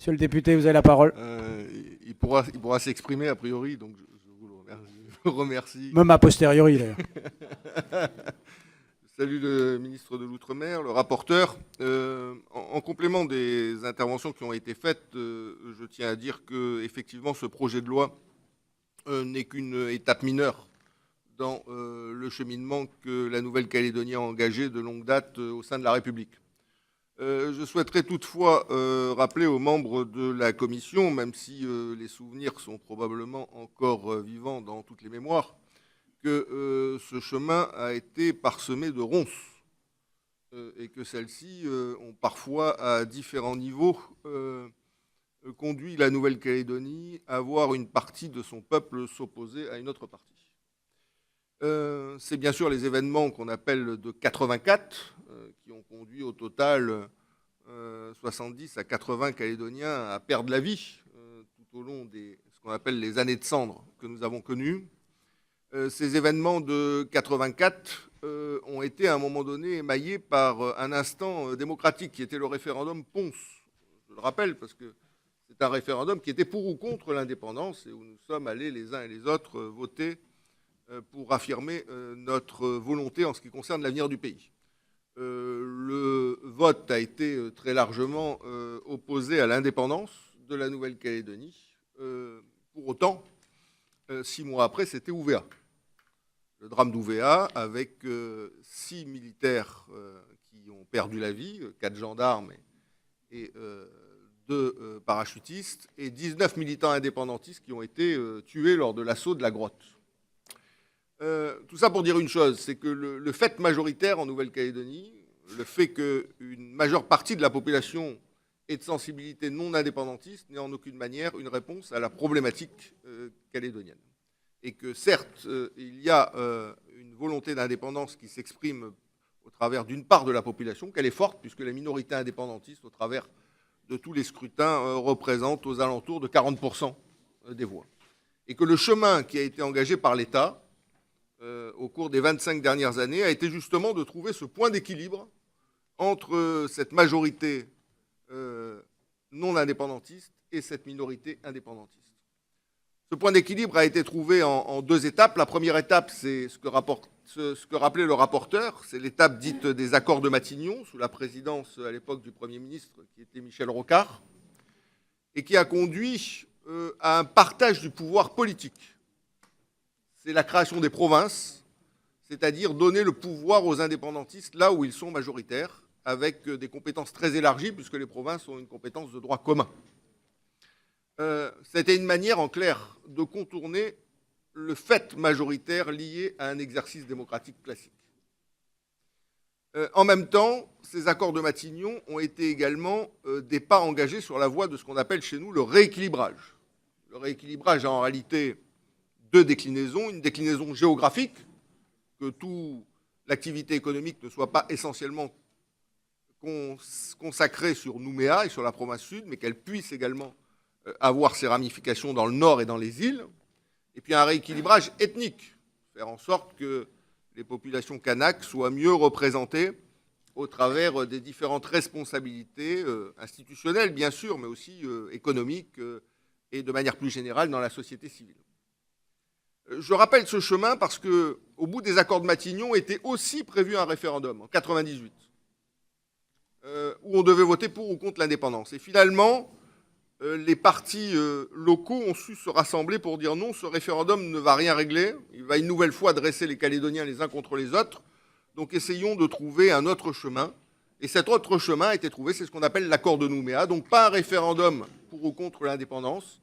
Monsieur le député, vous avez la parole. Il pourra s'exprimer a priori, donc je vous remercie. Même a posteriori, d'ailleurs. Salut le ministre de l'Outre-mer, le rapporteur. En complément des interventions qui ont été faites, je tiens à dire que effectivement, ce projet de loi n'est qu'une étape mineure dans le cheminement que la Nouvelle-Calédonie a engagé de longue date au sein de la République. Je souhaiterais toutefois rappeler aux membres de la commission, même si les souvenirs sont probablement encore vivants dans toutes les mémoires, que ce chemin a été parsemé de ronces et que celles-ci ont parfois, à différents niveaux, conduit la Nouvelle-Calédonie à voir une partie de son peuple s'opposer à une autre partie. C'est bien sûr les événements qu'on appelle de 84, qui ont conduit au total 70 à 80 Calédoniens à perdre la vie tout au long des ce qu'on appelle les années de cendres que nous avons connues. Ces événements de 84 ont été à un moment donné émaillés par un instant démocratique qui était le référendum Ponce. Je le rappelle parce que c'est un référendum qui était pour ou contre l'indépendance et où nous sommes allés les uns et les autres voter pour affirmer notre volonté en ce qui concerne l'avenir du pays. Le vote a été très largement opposé à l'indépendance de la Nouvelle-Calédonie. Pour autant, 6 mois après, c'était Ouvéa. Le drame d'Ouvéa, avec 6 militaires qui ont perdu la vie, 4 gendarmes et 2 parachutistes, et 19 militants indépendantistes qui ont été tués lors de l'assaut de la grotte. Tout ça pour dire une chose, c'est que le fait majoritaire en Nouvelle-Calédonie, le fait qu'une majeure partie de la population ait de sensibilité non indépendantiste n'est en aucune manière une réponse à la problématique calédonienne. Et que certes, il y a une volonté d'indépendance qui s'exprime au travers d'une part de la population, qu'elle est forte, puisque la minorité indépendantiste, au travers de tous les scrutins, représente aux alentours de 40% des voix. Et que le chemin qui a été engagé par l'État, au cours des 25 dernières années, a été justement de trouver ce point d'équilibre entre cette majorité non indépendantiste et cette minorité indépendantiste. Ce point d'équilibre a été trouvé en 2 étapes. La première étape, c'est ce que rappelait le rapporteur, c'est l'étape dite des accords de Matignon, sous la présidence à l'époque du Premier ministre, qui était Michel Rocard, et qui a conduit à un partage du pouvoir politique. C'est la création des provinces, c'est-à-dire donner le pouvoir aux indépendantistes là où ils sont majoritaires, avec des compétences très élargies, puisque les provinces ont une compétence de droit commun. C'était une manière, en clair, de contourner le fait majoritaire lié à un exercice démocratique classique. En même temps, ces accords de Matignon ont été également des pas engagés sur la voie de ce qu'on appelle chez nous le rééquilibrage. Le rééquilibrage a en réalité 2 déclinaisons. Une déclinaison géographique, que toute l'activité économique ne soit pas essentiellement consacrée sur Nouméa et sur la province sud, mais qu'elle puisse également avoir ses ramifications dans le nord et dans les îles. Et puis un rééquilibrage ethnique, faire en sorte que les populations kanaks soient mieux représentées au travers des différentes responsabilités institutionnelles, bien sûr, mais aussi économiques et de manière plus générale dans la société civile. Je rappelle ce chemin parce qu'au bout des accords de Matignon était aussi prévu un référendum en 1998, où on devait voter pour ou contre l'indépendance. Et finalement, les partis locaux ont su se rassembler pour dire non, ce référendum ne va rien régler, il va une nouvelle fois dresser les Calédoniens les uns contre les autres, donc essayons de trouver un autre chemin. Et cet autre chemin a été trouvé, c'est ce qu'on appelle l'accord de Nouméa, donc pas un référendum pour ou contre l'indépendance,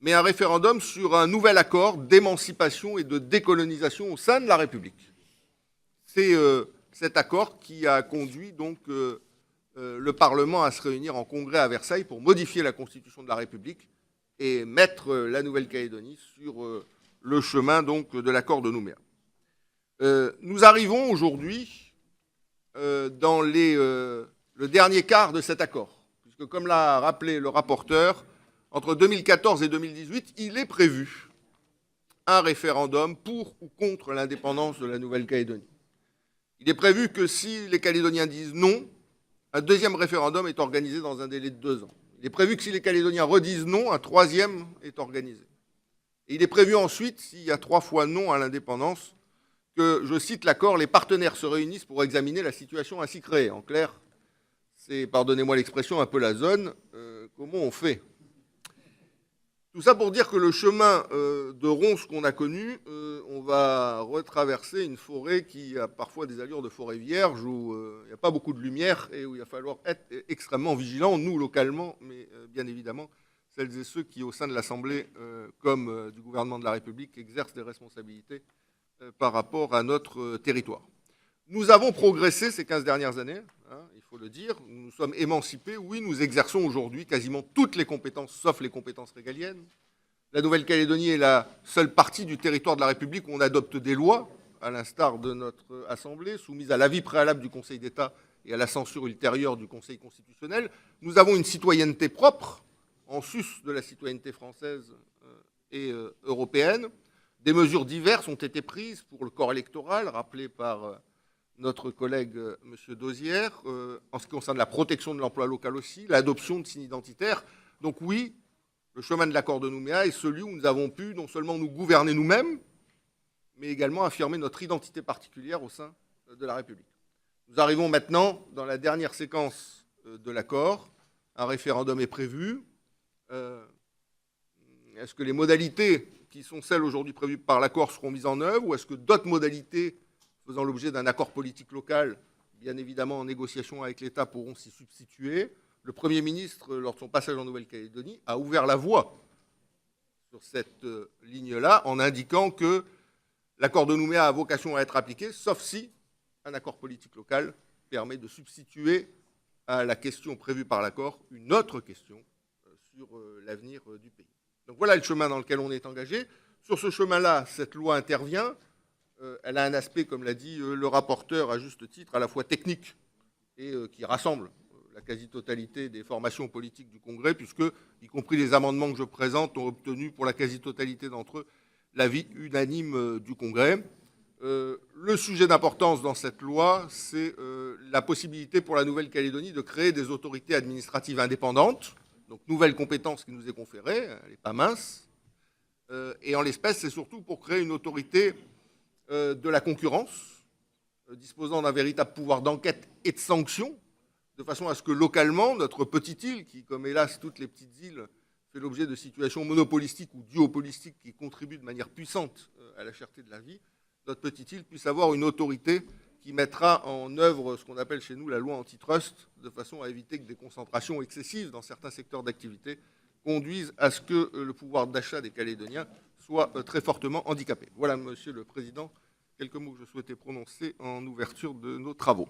mais un référendum sur un nouvel accord d'émancipation et de décolonisation au sein de la République. C'est cet accord qui a conduit donc le Parlement à se réunir en congrès à Versailles pour modifier la Constitution de la République et mettre la Nouvelle-Calédonie sur le chemin donc de l'accord de Nouméa. Nous arrivons aujourd'hui dans le dernier quart de cet accord, puisque comme l'a rappelé le rapporteur, entre 2014 et 2018, il est prévu un référendum pour ou contre l'indépendance de la Nouvelle-Calédonie. Il est prévu que si les Calédoniens disent non, un deuxième référendum est organisé dans un délai de 2 ans. Il est prévu que si les Calédoniens redisent non, un troisième est organisé. Et il est prévu ensuite, s'il y a 3 fois non à l'indépendance, que, je cite l'accord, les partenaires se réunissent pour examiner la situation ainsi créée. En clair, c'est, pardonnez-moi l'expression, un peu la zone. Comment on fait? Tout ça pour dire que le chemin de ronces qu'on a connu, on va retraverser une forêt qui a parfois des allures de forêt vierge, où il n'y a pas beaucoup de lumière et où il va falloir être extrêmement vigilant, nous localement, mais bien évidemment celles et ceux qui, au sein de l'Assemblée, comme du gouvernement de la République, exercent des responsabilités par rapport à notre territoire. Nous avons progressé ces 15 dernières années, hein, il faut le dire. Nous nous sommes émancipés. Oui, nous exerçons aujourd'hui quasiment toutes les compétences, sauf les compétences régaliennes. La Nouvelle-Calédonie est la seule partie du territoire de la République où on adopte des lois, à l'instar de notre Assemblée, soumises à l'avis préalable du Conseil d'État et à la censure ultérieure du Conseil constitutionnel. Nous avons une citoyenneté propre, en sus de la citoyenneté française et européenne. Des mesures diverses ont été prises pour le corps électoral, rappelées par notre collègue M. Dosière, en ce qui concerne la protection de l'emploi local aussi, l'adoption de signes identitaires. Donc oui, le chemin de l'accord de Nouméa est celui où nous avons pu non seulement nous gouverner nous-mêmes, mais également affirmer notre identité particulière au sein de la République. Nous arrivons maintenant dans la dernière séquence de l'accord. Un référendum est prévu. Est-ce que les modalités qui sont celles aujourd'hui prévues par l'accord seront mises en œuvre, ou est-ce que d'autres modalités faisant l'objet d'un accord politique local, bien évidemment en négociation avec l'État, pourront s'y substituer? Le Premier ministre, lors de son passage en Nouvelle-Calédonie, a ouvert la voie sur cette ligne-là en indiquant que l'accord de Nouméa a vocation à être appliqué, sauf si un accord politique local permet de substituer à la question prévue par l'accord une autre question sur l'avenir du pays. Donc voilà le chemin dans lequel on est engagé. Sur ce chemin-là, cette loi intervient. Elle a un aspect, comme l'a dit le rapporteur à juste titre, à la fois technique et qui rassemble la quasi-totalité des formations politiques du Congrès, puisque, y compris les amendements que je présente, ont obtenu pour la quasi-totalité d'entre eux l'avis unanime du Congrès. Le sujet d'importance dans cette loi, c'est la possibilité pour la Nouvelle-Calédonie de créer des autorités administratives indépendantes, donc nouvelle compétence qui nous est conférée, elle n'est pas mince. Et en l'espèce, c'est surtout pour créer une autorité de la concurrence, disposant d'un véritable pouvoir d'enquête et de sanction, de façon à ce que localement, notre petite île, qui, comme hélas toutes les petites îles, fait l'objet de situations monopolistiques ou duopolistiques qui contribuent de manière puissante à la cherté de la vie, notre petite île puisse avoir une autorité qui mettra en œuvre ce qu'on appelle chez nous la loi antitrust, de façon à éviter que des concentrations excessives dans certains secteurs d'activité conduisent à ce que le pouvoir d'achat des Calédoniens soit très fortement handicapé. Voilà, Monsieur le Président, quelques mots que je souhaitais prononcer en ouverture de nos travaux.